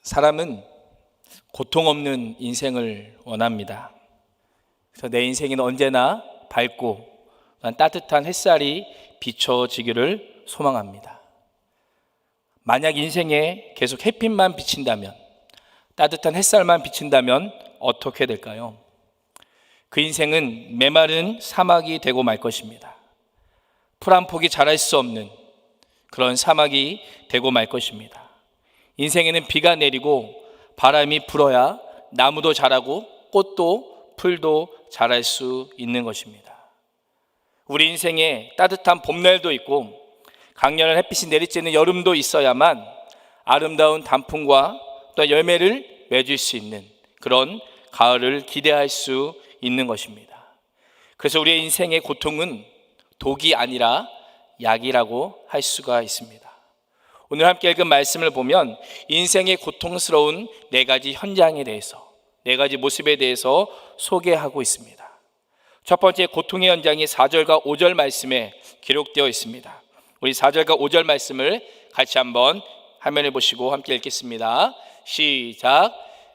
사람은 고통 없는 인생을 원합니다. 그래서 내 인생에는 언제나 밝고 따뜻한 햇살이 비춰지기를 소망합니다. 만약 인생에 계속 햇빛만 비친다면, 따뜻한 햇살만 비친다면 어떻게 될까요? 그 인생은 메마른 사막이 되고 말 것입니다. 풀 한 폭이 자랄 수 없는 그런 사막이 되고 말 것입니다. 인생에는 비가 내리고 바람이 불어야 나무도 자라고 꽃도 풀도 자랄 수 있는 것입니다. 우리 인생에 따뜻한 봄날도 있고 강렬한 햇빛이 내리쬐는 여름도 있어야만 아름다운 단풍과 또 열매를 맺을 수 있는 그런 가을을 기대할 수 있는 것입니다. 그래서 우리의 인생의 고통은 독이 아니라 약이라고 할 수가 있습니다. 오늘 함께 읽은 말씀을 보면 인생의 고통스러운 네 가지 현장에 대해서, 네 가지 모습에 대해서 소개하고 있습니다. 첫 번째 고통의 현장이 4절과 5절 말씀에 기록되어 있습니다. 우리 4절과 5절 말씀을 같이 한번 화면을 보시고 함께 읽겠습니다. 시작.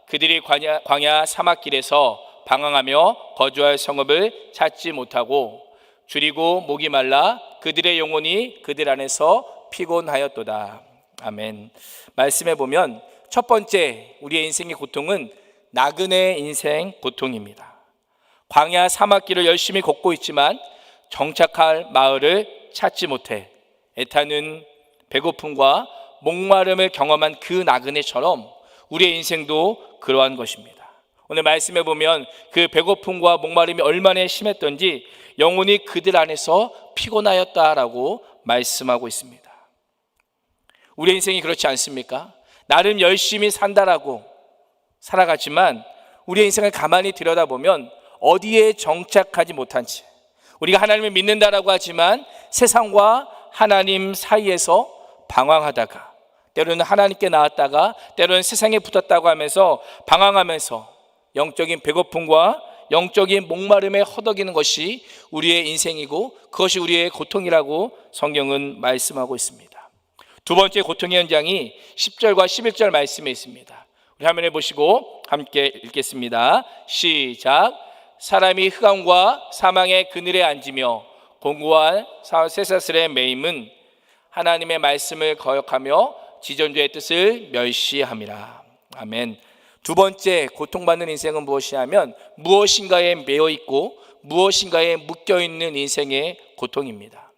그들이 광야 사막길에서 방황하며 거주할 성읍을 찾지 못하고 줄이고 목이 말라 그들의 영혼이 그들 안에서 피곤하였도다. 아멘. 말씀해 보면 첫 번째 우리의 인생의 고통은 나그네 인생 고통입니다. 광야 사막길을 열심히 걷고 있지만 정착할 마을을 찾지 못해 애타는 배고픔과 목마름을 경험한 그 나그네처럼 우리의 인생도 그러한 것입니다. 오늘 말씀해 보면 그 배고픔과 목마름이 얼마나 심했던지 영혼이 그들 안에서 피곤하였다라고 말씀하고 있습니다. 우리의 인생이 그렇지 않습니까? 나름 열심히 산다라고 살아가지만 우리의 인생을 가만히 들여다보면 어디에 정착하지 못한 채 우리가 하나님을 믿는다라고 하지만 세상과 하나님 사이에서 방황하다가 때로는 하나님께 나왔다가 때로는 세상에 붙었다고 하면서 방황하면서 영적인 배고픔과 영적인 목마름에 허덕이는 것이 우리의 인생이고 그것이 우리의 고통이라고 성경은 말씀하고 있습니다. 두 번째 고통의 현장이 10절과 11절 말씀에 있습니다. 우리 화면에 보시고 함께 읽겠습니다. 시작. 사람이 흑암과 사망의 그늘에 앉으며 공고한 쇠사슬의 매임은 하나님의 말씀을 거역하며 지존주의 뜻을 멸시함이라. 아멘. 두 번째 고통받는 인생은 무엇이냐면 무엇인가에 매여 있고 무엇인가에 묶여 있는 인생의 고통입니다.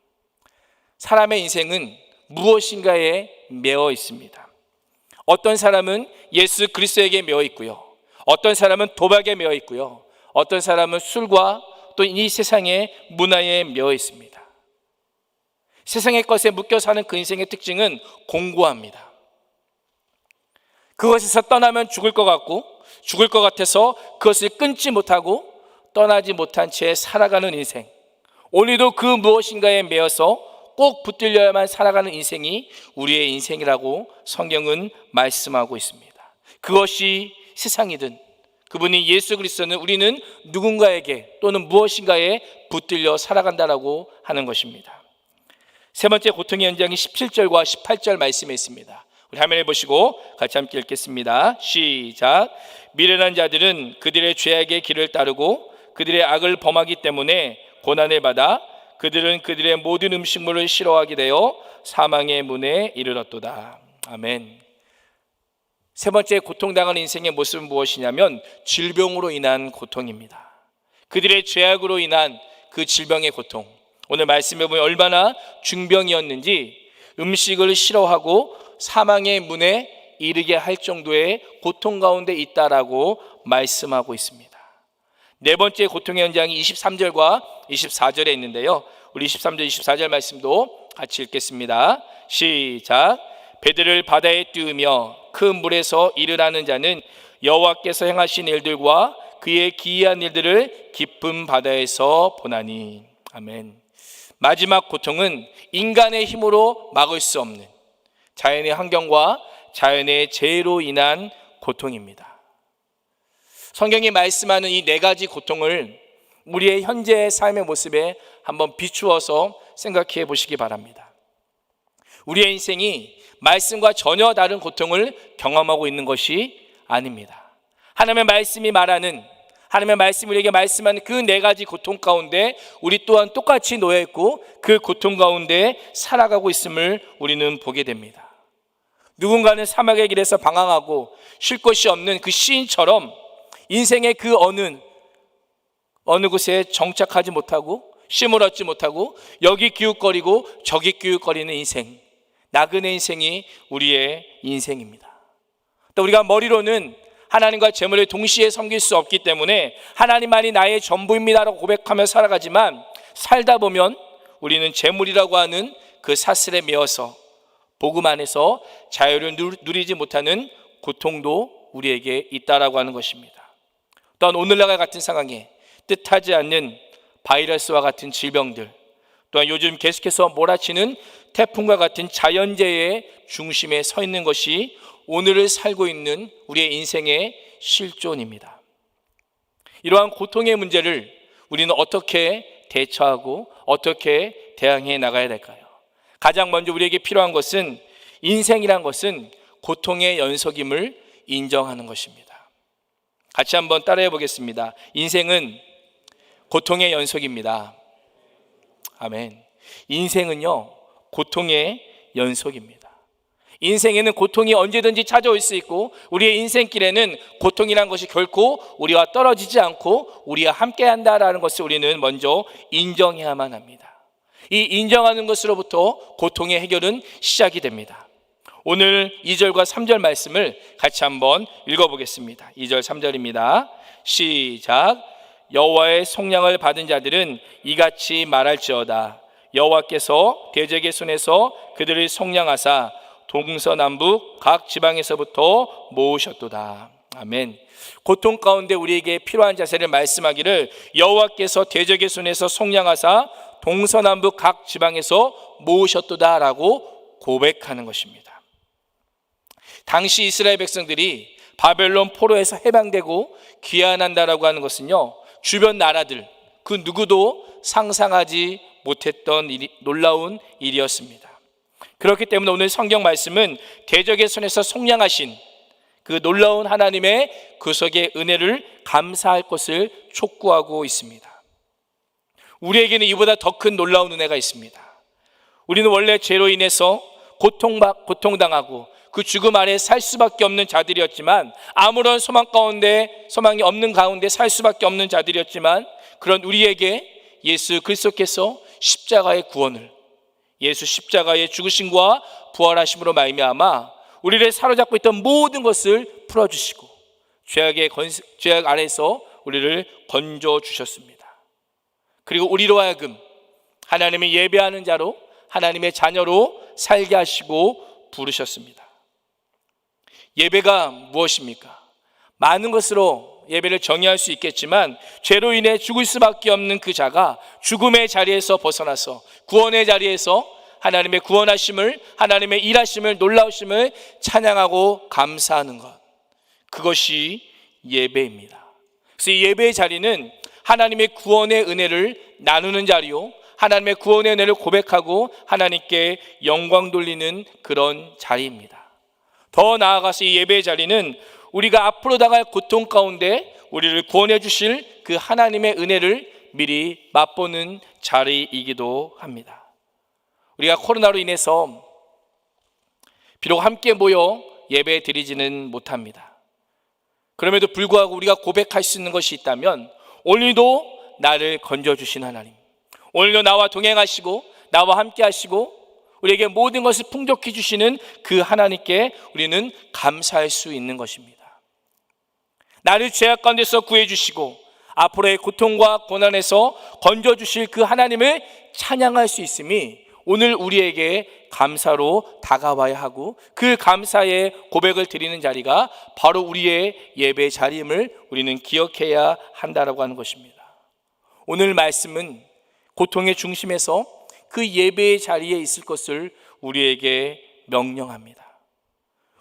사람의 인생은 무엇인가에 매여 있습니다. 어떤 사람은 예수 그리스도에게 매여 있고요. 어떤 사람은 도박에 매여 있고요. 어떤 사람은 술과 또 이 세상의 문화에 매여 있습니다. 세상의 것에 묶여 사는 그 인생의 특징은 공고합니다. 그것에서 떠나면 죽을 것 같고 죽을 것 같아서 그것을 끊지 못하고 떠나지 못한 채 살아가는 인생, 오늘도 그 무엇인가에 매여서 꼭 붙들려야만 살아가는 인생이 우리의 인생이라고 성경은 말씀하고 있습니다. 그것이 세상이든 그분이 예수 그리스도는 우리는 누군가에게 또는 무엇인가에 붙들려 살아간다라고 하는 것입니다. 세 번째 고통의 현장이 17절과 18절 말씀에 있습니다. 우리 화면에 보시고 같이 함께 읽겠습니다. 시작. 미련한 자들은 그들의 죄악의 길을 따르고 그들의 악을 범하기 때문에 고난을 받아 그들은 그들의 모든 음식물을 싫어하게 되어 사망의 문에 이르렀도다. 아멘. 세 번째 고통당하는 인생의 모습은 무엇이냐면 질병으로 인한 고통입니다. 그들의 죄악으로 인한 그 질병의 고통. 오늘 말씀해 보면 얼마나 중병이었는지 음식을 싫어하고 사망의 문에 이르게 할 정도의 고통 가운데 있다라고 말씀하고 있습니다. 네 번째 고통의 현장이 23절과 24절에 있는데요. 우리 23절, 24절 말씀도 같이 읽겠습니다. 시작. 배들을 바다에 띄우며 큰 물에서 일을 하는 자는 여호와께서 행하신 일들과 그의 기이한 일들을 깊은 바다에서 보나니. 아멘. 마지막 고통은 인간의 힘으로 막을 수 없는 자연의 환경과 자연의 재해로 인한 고통입니다. 성경이 말씀하는 이 네 가지 고통을 우리의 현재의 삶의 모습에 한번 비추어서 생각해 보시기 바랍니다. 우리의 인생이 말씀과 전혀 다른 고통을 경험하고 있는 것이 아닙니다. 하나님의 말씀이 말하는, 하나님의 말씀이 우리에게 말씀하는 그 네 가지 고통 가운데 우리 또한 똑같이 놓여 있고 그 고통 가운데 살아가고 있음을 우리는 보게 됩니다. 누군가는 사막의 길에서 방황하고 쉴 곳이 없는 그 시인처럼 인생의 그 어느 곳에 정착하지 못하고 쉼을 얻지 못하고 여기 기웃거리고 저기 기웃거리는 인생, 나그네 인생이 우리의 인생입니다. 또 우리가 머리로는 하나님과 재물을 동시에 섬길 수 없기 때문에 하나님만이 나의 전부입니다라고 고백하며 살아가지만 살다 보면 우리는 재물이라고 하는 그 사슬에 매어서 복음 안에서 자유를 누리지 못하는 고통도 우리에게 있다라고 하는 것입니다. 또한 오늘날과 같은 상황에 뜻하지 않는 바이러스와 같은 질병들, 또한 요즘 계속해서 몰아치는 태풍과 같은 자연재해의 중심에 서 있는 것이 오늘을 살고 있는 우리의 인생의 실존입니다. 이러한 고통의 문제를 우리는 어떻게 대처하고 어떻게 대항해 나가야 될까요? 가장 먼저 우리에게 필요한 것은, 인생이란 것은 고통의 연속임을 인정하는 것입니다. 같이 한번 따라해 보겠습니다. 인생은 고통의 연속입니다. 아멘. 인생은요, 고통의 연속입니다. 인생에는 고통이 언제든지 찾아올 수 있고 우리의 인생길에는 고통이란 것이 결코 우리와 떨어지지 않고 우리와 함께 한다라는 것을 우리는 먼저 인정해야만 합니다. 이 인정하는 것으로부터 고통의 해결은 시작이 됩니다. 오늘 2절과 3절 말씀을 같이 한번 읽어보겠습니다. 2절 3절입니다. 시작. 여호와의 속량을 받은 자들은 이같이 말할지어다. 여호와께서 대적의 손에서 그들을 속량하사 동서남북 각 지방에서부터 모으셨도다. 아멘. 고통 가운데 우리에게 필요한 자세를 말씀하기를, 여호와께서 대적의 손에서 속량하사 동서남북 각 지방에서 모으셨도다라고 고백하는 것입니다. 당시 이스라엘 백성들이 바벨론 포로에서 해방되고 귀환한다라고 하는 것은요, 주변 나라들 그 누구도 상상하지 못했던 놀라운 일이었습니다. 그렇기 때문에 오늘 성경 말씀은 대적의 손에서 속량하신 그 놀라운 하나님의 구속의 은혜를 감사할 것을 촉구하고 있습니다. 우리에게는 이보다 더 큰 놀라운 은혜가 있습니다. 우리는 원래 죄로 인해서 고통당하고 그 죽음 아래 살 수밖에 없는 자들이었지만, 아무런 소망이 없는 가운데 살 수밖에 없는 자들이었지만, 그런 우리에게 예수 그리스도께서 십자가의 구원을, 예수 십자가의 죽으심과 부활하심으로 말미암아 우리를 사로잡고 있던 모든 것을 풀어주시고 죄악 아래에서 우리를 건져주셨습니다. 그리고 우리로 하여금 하나님을 예배하는 자로, 하나님의 자녀로 살게 하시고 부르셨습니다. 예배가 무엇입니까? 많은 것으로 예배를 정의할 수 있겠지만, 죄로 인해 죽을 수밖에 없는 그 자가 죽음의 자리에서 벗어나서 구원의 자리에서 하나님의 구원하심을, 하나님의 일하심을, 놀라우심을 찬양하고 감사하는 것, 그것이 예배입니다. 그래서 이 예배의 자리는 하나님의 구원의 은혜를 나누는 자리요, 하나님의 구원의 은혜를 고백하고 하나님께 영광 돌리는 그런 자리입니다. 더 나아가서 이 예배의 자리는 우리가 앞으로 당할 고통 가운데 우리를 구원해 주실 그 하나님의 은혜를 미리 맛보는 자리이기도 합니다. 우리가 코로나로 인해서 비록 함께 모여 예배 드리지는 못합니다. 그럼에도 불구하고 우리가 고백할 수 있는 것이 있다면, 오늘도 나를 건져주신 하나님, 오늘도 나와 동행하시고 나와 함께 하시고 우리에게 모든 것을 풍족히 주시는 그 하나님께 우리는 감사할 수 있는 것입니다. 나를 죄악 가운데서 구해주시고 앞으로의 고통과 고난에서 건져주실 그 하나님을 찬양할 수 있음이 오늘 우리에게 감사로 다가와야 하고, 그 감사의 고백을 드리는 자리가 바로 우리의 예배 자리임을 우리는 기억해야 한다라고 하는 것입니다. 오늘 말씀은 고통의 중심에서 그 예배의 자리에 있을 것을 우리에게 명령합니다.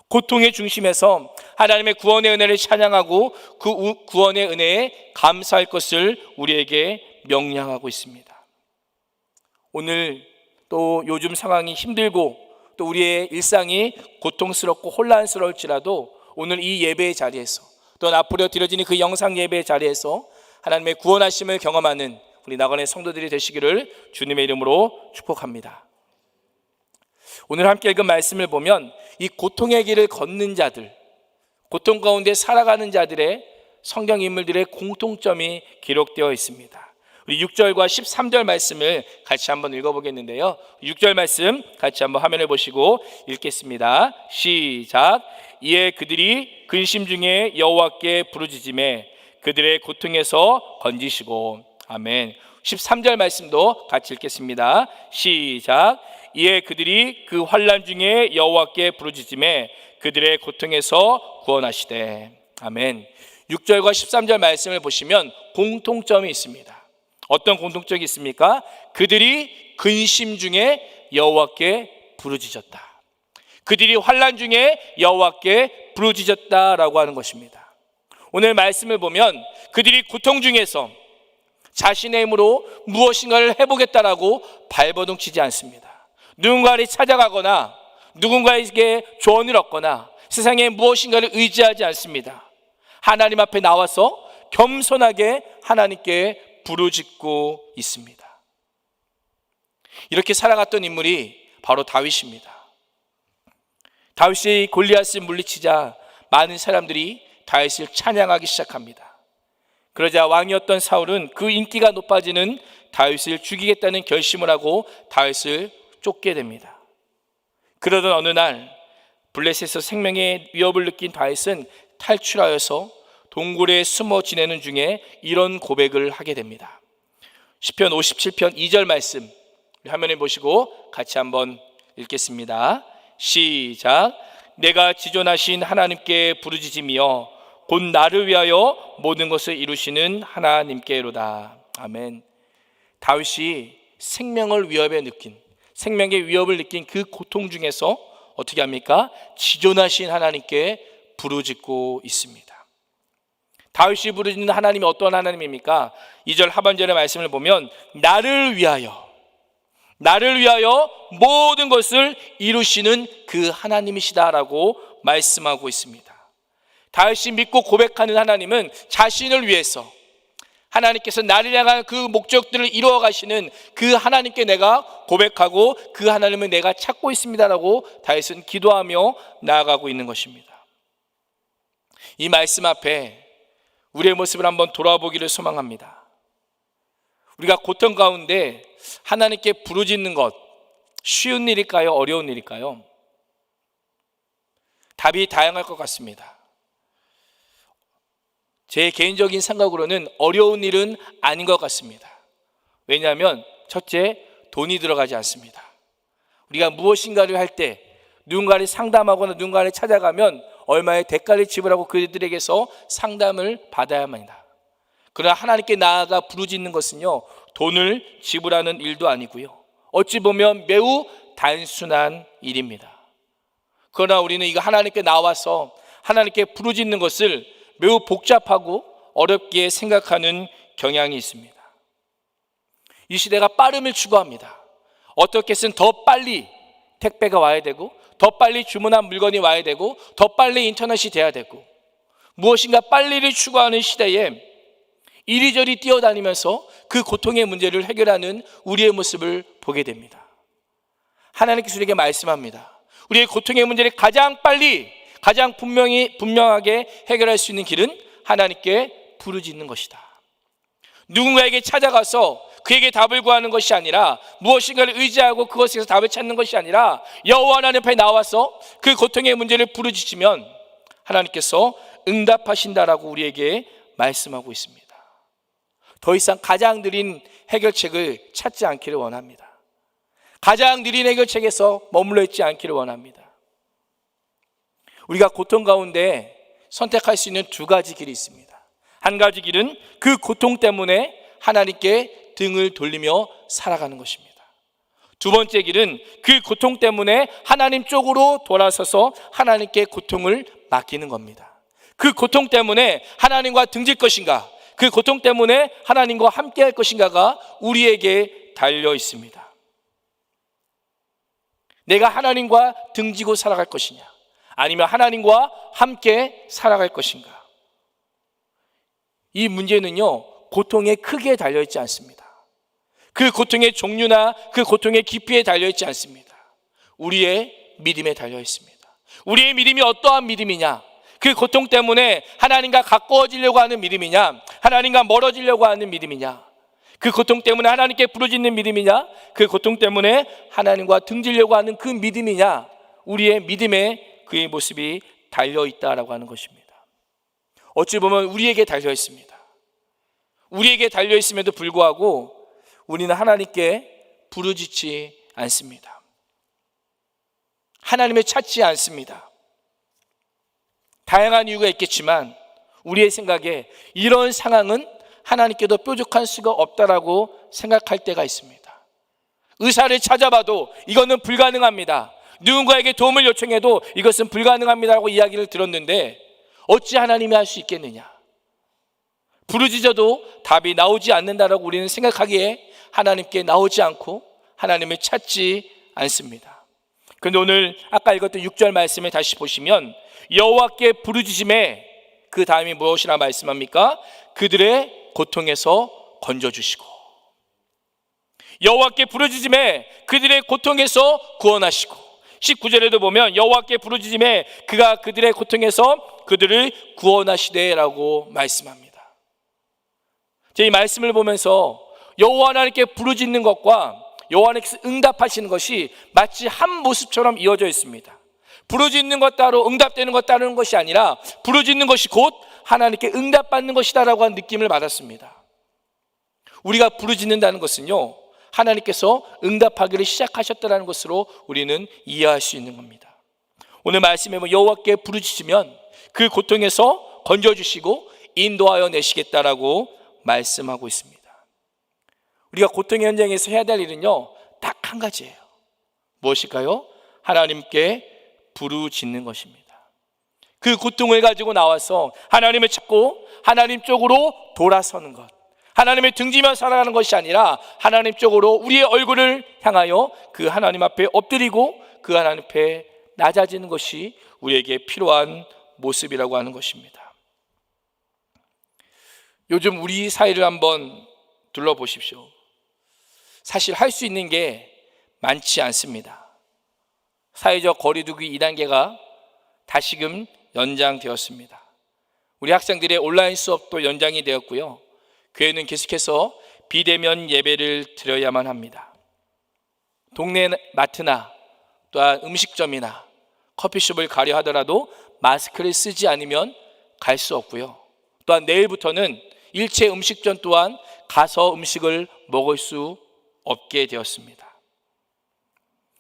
고통의 중심에서 하나님의 구원의 은혜를 찬양하고 그 구원의 은혜에 감사할 것을 우리에게 명령하고 있습니다. 오늘 또 요즘 상황이 힘들고 또 우리의 일상이 고통스럽고 혼란스러울지라도 오늘 이 예배의 자리에서, 또 앞으로 드려지는 그 영상 예배의 자리에서 하나님의 구원하심을 경험하는 우리 나건의 성도들이 되시기를 주님의 이름으로 축복합니다. 오늘 함께 읽은 말씀을 보면 이 고통의 길을 걷는 자들, 고통 가운데 살아가는 자들의 성경 인물들의 공통점이 기록되어 있습니다. 우리 6절과 13절 말씀을 같이 한번 읽어보겠는데요. 6절 말씀 같이 한번 화면을 보시고 읽겠습니다. 시작. 이에 그들이 근심 중에 여호와께 부르짖음에 그들의 고통에서 건지시고. 아멘. 13절 말씀도 같이 읽겠습니다. 시작. 이에 그들이 그 환난 중에 여호와께 부르짖음에 그들의 고통에서 구원하시되. 아멘. 6절과 13절 말씀을 보시면 공통점이 있습니다. 어떤 공통점이 있습니까? 그들이 근심 중에 여호와께 부르짖었다. 그들이 환난 중에 여호와께 부르짖었다라고 하는 것입니다. 오늘 말씀을 보면 그들이 고통 중에서 자신의 힘으로 무엇인가를 해보겠다라고 발버둥치지 않습니다. 누군가를 찾아가거나 누군가에게 조언을 얻거나 세상에 무엇인가를 의지하지 않습니다. 하나님 앞에 나와서 겸손하게 하나님께 부르짖고 있습니다. 이렇게 살아갔던 인물이 바로 다윗입니다. 다윗이 골리앗을 물리치자 많은 사람들이 다윗을 찬양하기 시작합니다. 그러자 왕이었던 사울은 그 인기가 높아지는 다윗을 죽이겠다는 결심을 하고 다윗을 쫓게 됩니다. 그러던 어느 날 블레셋에서 생명의 위협을 느낀 다윗은 탈출하여서 동굴에 숨어 지내는 중에 이런 고백을 하게 됩니다. 시편 57편 2절 말씀 화면에 보시고 같이 한번 읽겠습니다. 시작. 내가 지존하신 하나님께 부르짖으며 곧 나를 위하여 모든 것을 이루시는 하나님께로다. 아멘. 다윗이 생명의 위협을 느낀 그 고통 중에서 어떻게 합니까? 지존하신 하나님께 부르짖고 있습니다. 다윗이 부르짖는 하나님이 어떤 하나님입니까? 2절 하반절의 말씀을 보면 나를 위하여 모든 것을 이루시는 그 하나님이시다라고 말씀하고 있습니다. 다윗이 믿고 고백하는 하나님은 자신을 위해서 하나님께서 나를 향한 그 목적들을 이루어 가시는 그 하나님께 내가 고백하고 그 하나님을 내가 찾고 있습니다라고 다윗은 기도하며 나아가고 있는 것입니다. 이 말씀 앞에 우리의 모습을 한번 돌아보기를 소망합니다. 우리가 고통 가운데 하나님께 부르짖는 것 쉬운 일일까요? 어려운 일일까요? 답이 다양할 것 같습니다. 제 개인적인 생각으로는 어려운 일은 아닌 것 같습니다. 왜냐하면 첫째, 돈이 들어가지 않습니다. 우리가 무엇인가를 할 때 누군가를 상담하거나 누군가를 찾아가면 얼마의 대가를 지불하고 그들에게서 상담을 받아야만 합니다. 그러나 하나님께 나아가 부르짖는 것은요, 돈을 지불하는 일도 아니고요, 어찌 보면 매우 단순한 일입니다. 그러나 우리는 이거 하나님께 나와서 하나님께 부르짖는 것을 매우 복잡하고 어렵게 생각하는 경향이 있습니다. 이 시대가 빠름을 추구합니다. 어떻게 해서든 더 빨리 택배가 와야 되고, 더 빨리 주문한 물건이 와야 되고, 더 빨리 인터넷이 돼야 되고, 무엇인가 빨리를 추구하는 시대에 이리저리 뛰어다니면서 그 고통의 문제를 해결하는 우리의 모습을 보게 됩니다. 하나님께서 우리에게 말씀합니다. 우리의 고통의 문제를 가장 빨리, 가장 분명하게 해결할 수 있는 길은 하나님께 부르짖는 것이다. 누군가에게 찾아가서 그에게 답을 구하는 것이 아니라, 무엇인가를 의지하고 그것에서 답을 찾는 것이 아니라 여호와 하나님 앞에 나와서 그 고통의 문제를 부르짖으면 하나님께서 응답하신다라고 우리에게 말씀하고 있습니다. 더 이상 가장 느린 해결책을 찾지 않기를 원합니다. 가장 느린 해결책에서 머물러 있지 않기를 원합니다. 우리가 고통 가운데 선택할 수 있는 두 가지 길이 있습니다. 한 가지 길은 그 고통 때문에 하나님께 등을 돌리며 살아가는 것입니다. 두 번째 길은 그 고통 때문에 하나님 쪽으로 돌아서서 하나님께 고통을 맡기는 겁니다. 그 고통 때문에 하나님과 등질 것인가, 그 고통 때문에 하나님과 함께 할 것인가가 우리에게 달려 있습니다. 내가 하나님과 등지고 살아갈 것이냐, 아니면 하나님과 함께 살아갈 것인가? 이 문제는요, 고통의 크기에 달려있지 않습니다. 그 고통의 종류나 그 고통의 깊이에 달려있지 않습니다. 우리의 믿음에 달려있습니다. 우리의 믿음이 어떠한 믿음이냐, 그 고통 때문에 하나님과 가까워지려고 하는 믿음이냐, 하나님과 멀어지려고 하는 믿음이냐, 그 고통 때문에 하나님께 부르짖는 믿음이냐, 그 고통 때문에 하나님과 등지려고 하는 그 믿음이냐, 우리의 믿음에 그의 모습이 달려있다라고 하는 것입니다. 어찌 보면 우리에게 달려있습니다. 우리에게 달려있음에도 불구하고 우리는 하나님께 부르짖지 않습니다. 하나님을 찾지 않습니다. 다양한 이유가 있겠지만 우리의 생각에 이런 상황은 하나님께도 뾰족한 수가 없다라고 생각할 때가 있습니다. 의사를 찾아봐도 이거는 불가능합니다. 누군가에게 도움을 요청해도 이것은 불가능합니다라고 이야기를 들었는데 어찌 하나님이 할 수 있겠느냐? 부르짖어도 답이 나오지 않는다라고 우리는 생각하기에 하나님께 나오지 않고 하나님을 찾지 않습니다. 그런데 오늘 아까 읽었던 6절 말씀을 다시 보시면 여호와께 부르짖음에 그 다음이 무엇이라 말씀합니까? 그들의 고통에서 건져주시고, 여호와께 부르짖음에 그들의 고통에서 구원하시고, 19절에도 보면 여호와께 부르짖음에 그가 그들의 고통에서 그들을 구원하시되라고 말씀합니다. 이 말씀을 보면서 여호와 하나님께 부르짖는 것과 여호와 하나님께서 응답하시는 것이 마치 한 모습처럼 이어져 있습니다. 부르짖는 것 따로 응답되는 것 따르는 것이 아니라 부르짖는 것이 곧 하나님께 응답받는 것이다라고 하는 느낌을 받았습니다. 우리가 부르짖는다는 것은요, 하나님께서 응답하기를 시작하셨다는 것으로 우리는 이해할 수 있는 겁니다. 오늘 말씀에 보면 여호와께 부르짖으면 그 고통에서 건져주시고 인도하여 내시겠다라고 말씀하고 있습니다. 우리가 고통의 현장에서 해야 될 일은요, 딱 한 가지예요. 무엇일까요? 하나님께 부르짖는 것입니다. 그 고통을 가지고 나와서 하나님을 찾고 하나님 쪽으로 돌아서는 것, 하나님의 등지며 살아가는 것이 아니라 하나님 쪽으로 우리의 얼굴을 향하여 그 하나님 앞에 엎드리고 그 하나님 앞에 낮아지는 것이 우리에게 필요한 모습이라고 하는 것입니다. 요즘 우리 사회를 한번 둘러보십시오. 사실 할 수 있는 게 많지 않습니다. 사회적 거리두기 2단계가 다시금 연장되었습니다. 우리 학생들의 온라인 수업도 연장이 되었고요, 교회는 계속해서 비대면 예배를 드려야만 합니다. 동네 마트나 또한 음식점이나 커피숍을 가려 하더라도 마스크를 쓰지 않으면 갈 수 없고요, 또한 내일부터는 일체 음식점 또한 가서 음식을 먹을 수 없게 되었습니다.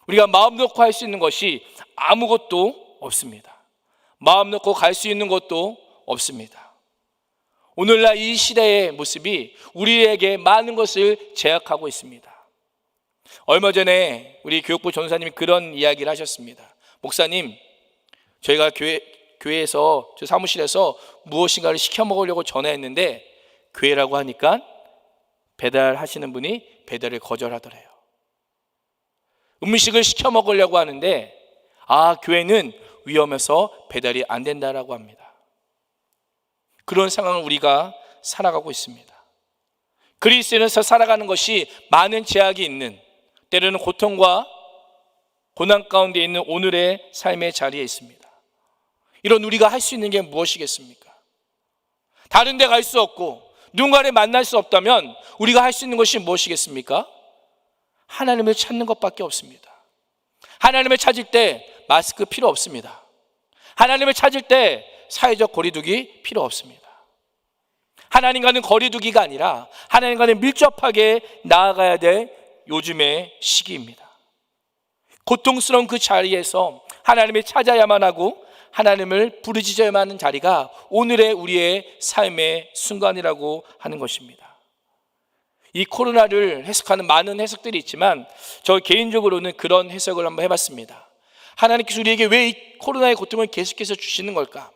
우리가 마음 놓고 할 수 있는 것이 아무것도 없습니다. 마음 놓고 갈 수 있는 것도 없습니다. 오늘날 이 시대의 모습이 우리에게 많은 것을 제약하고 있습니다. 얼마 전에 우리 교육부 전사님이 그런 이야기를 하셨습니다. 목사님, 저희가 교회에서 저 사무실에서 무엇인가를 시켜 먹으려고 전화했는데 교회라고 하니까 배달하시는 분이 배달을 거절하더래요. 음식을 시켜 먹으려고 하는데 교회는 위험해서 배달이 안 된다라고 합니다. 그런 상황을 우리가 살아가고 있습니다. 그리스도인에서 살아가는 것이 많은 제약이 있는, 때로는 고통과 고난 가운데 있는 오늘의 삶의 자리에 있습니다. 이런 우리가 할 수 있는 게 무엇이겠습니까? 다른 데 갈 수 없고 누군가를 만날 수 없다면 우리가 할 수 있는 것이 무엇이겠습니까? 하나님을 찾는 것밖에 없습니다. 하나님을 찾을 때 마스크 필요 없습니다. 하나님을 찾을 때 사회적 거리두기 필요 없습니다. 하나님과는 거리두기가 아니라 하나님과는 밀접하게 나아가야 될 요즘의 시기입니다. 고통스러운 그 자리에서 하나님을 찾아야만 하고 하나님을 부르짖어야만 하는 자리가 오늘의 우리의 삶의 순간이라고 하는 것입니다. 이 코로나를 해석하는 많은 해석들이 있지만 저 개인적으로는 그런 해석을 한번 해봤습니다. 하나님께서 우리에게 왜 이 코로나의 고통을 계속해서 주시는 걸까?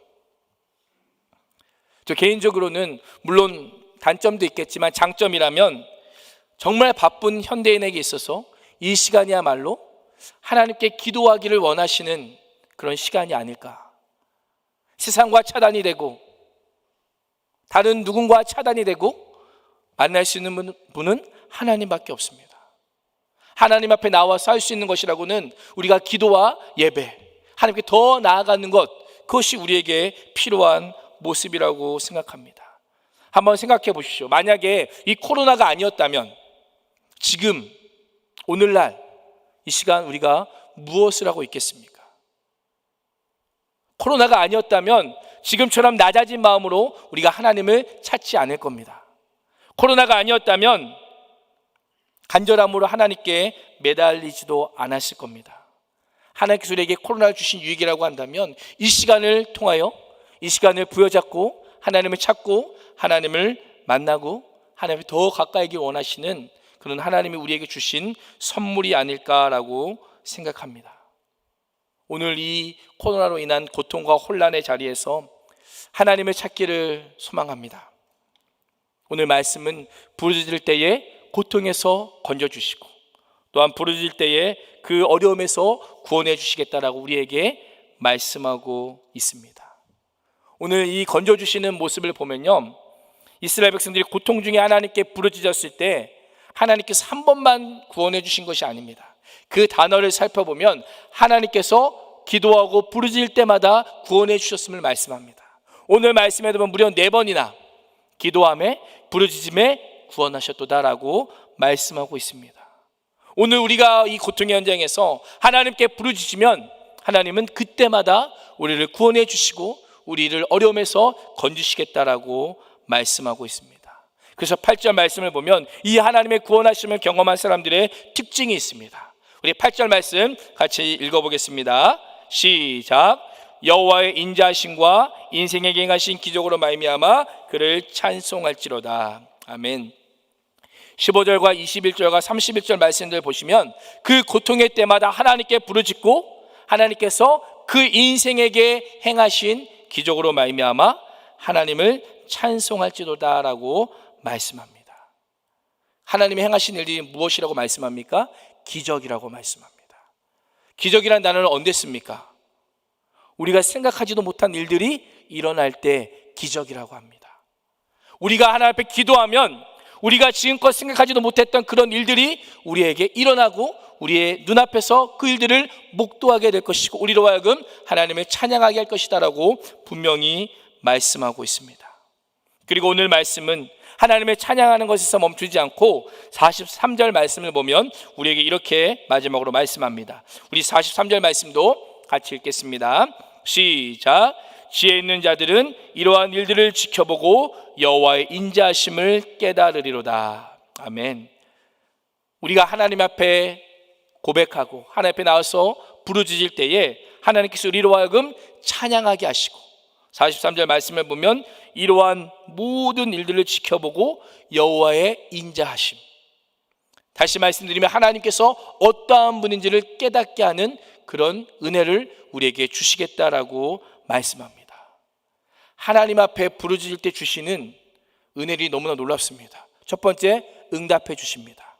저 개인적으로는 물론 단점도 있겠지만 장점이라면 정말 바쁜 현대인에게 있어서 이 시간이야말로 하나님께 기도하기를 원하시는 그런 시간이 아닐까. 세상과 차단이 되고 다른 누군가 차단이 되고 만날 수 있는 분은 하나님밖에 없습니다. 하나님 앞에 나와서 할 수 있는 것이라고는 우리가 기도와 예배, 하나님께 더 나아가는 것, 그것이 우리에게 필요한 모습이라고 생각합니다. 한번 생각해 보십시오. 만약에 이 코로나가 아니었다면 지금 오늘날 이 시간 우리가 무엇을 하고 있겠습니까? 코로나가 아니었다면 지금처럼 낮아진 마음으로 우리가 하나님을 찾지 않을 겁니다. 코로나가 아니었다면 간절함으로 하나님께 매달리지도 않았을 겁니다. 하나님께서 우리에게 코로나를 주신 유익이라고 한다면 이 시간을 통하여 이 시간을 부여잡고 하나님을 찾고 하나님을 만나고 하나님을 더 가까이기 원하시는 그런 하나님이 우리에게 주신 선물이 아닐까라고 생각합니다. 오늘 이 코로나로 인한 고통과 혼란의 자리에서 하나님을 찾기를 소망합니다. 오늘 말씀은 부르짖을 때에 고통에서 건져주시고 또한 부르짖을 때에 그 어려움에서 구원해 주시겠다라고 우리에게 말씀하고 있습니다. 오늘 이 건져주시는 모습을 보면요, 이스라엘 백성들이 고통 중에 하나님께 부르짖었을 때 하나님께서 한 번만 구원해 주신 것이 아닙니다. 그 단어를 살펴보면 하나님께서 기도하고 부르짖을 때마다 구원해 주셨음을 말씀합니다. 오늘 말씀에도 보면 무려 4번이나 기도함에 부르짖음에 구원하셨도다라고 말씀하고 있습니다. 오늘 우리가 이 고통의 현장에서 하나님께 부르짖으면 하나님은 그때마다 우리를 구원해 주시고 우리를 어려움에서 건지시겠다라고 말씀하고 있습니다. 그래서 8절 말씀을 보면 이 하나님의 구원하심을 경험한 사람들의 특징이 있습니다. 우리 8절 말씀 같이 읽어보겠습니다. 시작. 여호와의 인자하심과 인생에게 행하신 기적으로 말미암아 그를 찬송할지로다. 아멘. 15절과 21절과 31절 말씀들 보시면 그 고통의 때마다 하나님께 부르짖고 하나님께서 그 인생에게 행하신 기적으로 말미암아 하나님을 찬송할지로다라고 말씀합니다. 하나님이 행하신 일이 무엇이라고 말씀합니까? 기적이라고 말씀합니다. 기적이라는 단어는 언제 씁니까? 우리가 생각하지도 못한 일들이 일어날 때 기적이라고 합니다. 우리가 하나님 앞에 기도하면 우리가 지금껏 생각하지도 못했던 그런 일들이 우리에게 일어나고 우리의 눈앞에서 그 일들을 목도하게 될 것이고 우리로 하여금 하나님을 찬양하게 할 것이다라고 분명히 말씀하고 있습니다. 그리고 오늘 말씀은 하나님을 찬양하는 것에서 멈추지 않고 43절 말씀을 보면 우리에게 이렇게 마지막으로 말씀합니다. 우리 43절 말씀도 같이 읽겠습니다. 시작. 지혜 있는 자들은 이러한 일들을 지켜보고 여호와의 인자하심을 깨달으리로다. 아멘. 우리가 하나님 앞에 고백하고 하나님 앞에 나와서 부르짖을 때에 하나님께서 우리로 하여금 찬양하게 하시고 43절 말씀을 보면 이러한 모든 일들을 지켜보고 여호와의 인자하심. 다시 말씀드리면 하나님께서 어떠한 분인지를 깨닫게 하는 그런 은혜를 우리에게 주시겠다라고 말씀합니다. 하나님 앞에 부르짖을 때 주시는 은혜들이 너무나 놀랍습니다. 첫 번째, 응답해 주십니다.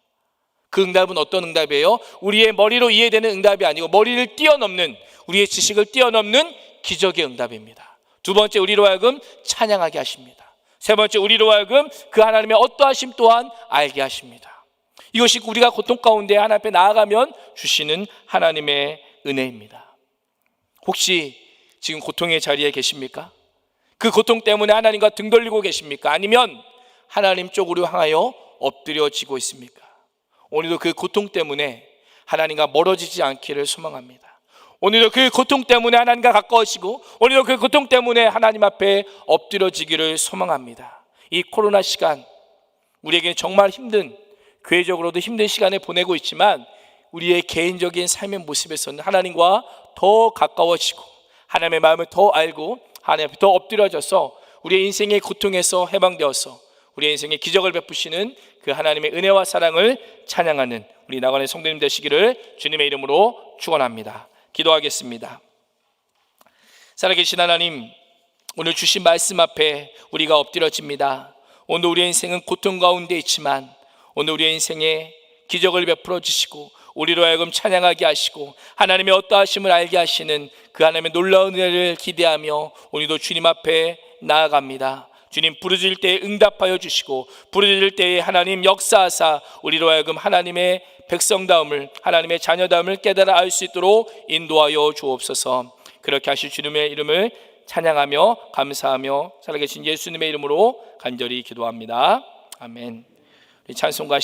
그 응답은 어떤 응답이에요? 우리의 머리로 이해되는 응답이 아니고 머리를 뛰어넘는, 우리의 지식을 뛰어넘는 기적의 응답입니다. 두 번째, 우리로 하여금 찬양하게 하십니다. 세 번째, 우리로 하여금 그 하나님의 어떠하심 또한 알게 하십니다. 이것이 우리가 고통 가운데 하나님 앞에 나아가면 주시는 하나님의 은혜입니다. 혹시 지금 고통의 자리에 계십니까? 그 고통 때문에 하나님과 등 돌리고 계십니까? 아니면 하나님 쪽으로 향하여 엎드려지고 있습니까? 오늘도 그 고통 때문에 하나님과 멀어지지 않기를 소망합니다. 오늘도 그 고통 때문에 하나님과 가까워지고 오늘도 그 고통 때문에 하나님 앞에 엎드려지기를 소망합니다. 이 코로나 시간 우리에게 정말 힘든, 교회적으로도 힘든 시간을 보내고 있지만 우리의 개인적인 삶의 모습에서는 하나님과 더 가까워지고 하나님의 마음을 더 알고 하나님 앞에 더 엎드려져서 우리의 인생의 고통에서 해방되어서 우리의 인생의 기적을 베푸시는 그 하나님의 은혜와 사랑을 찬양하는 우리 나관의 성도님 되시기를 주님의 이름으로 축원합니다. 기도하겠습니다. 살아계신 하나님, 오늘 주신 말씀 앞에 우리가 엎드려집니다. 오늘 우리의 인생은 고통 가운데 있지만 오늘 우리의 인생에 기적을 베풀어 주시고 우리로 하여금 찬양하게 하시고 하나님의 어떠하심을 알게 하시는 그 하나님의 놀라운 은혜를 기대하며 오늘도 주님 앞에 나아갑니다. 주님 부르짖을 때에 응답하여 주시고 부르짖을 때에 하나님 역사하사 우리로 하여금 하나님의 백성다움을, 하나님의 자녀다움을 깨달아 알 수 있도록 인도하여 주옵소서. 그렇게 하실 주님의 이름을 찬양하며 감사하며 살아계신 예수님의 이름으로 간절히 기도합니다. 아멘. 찬송가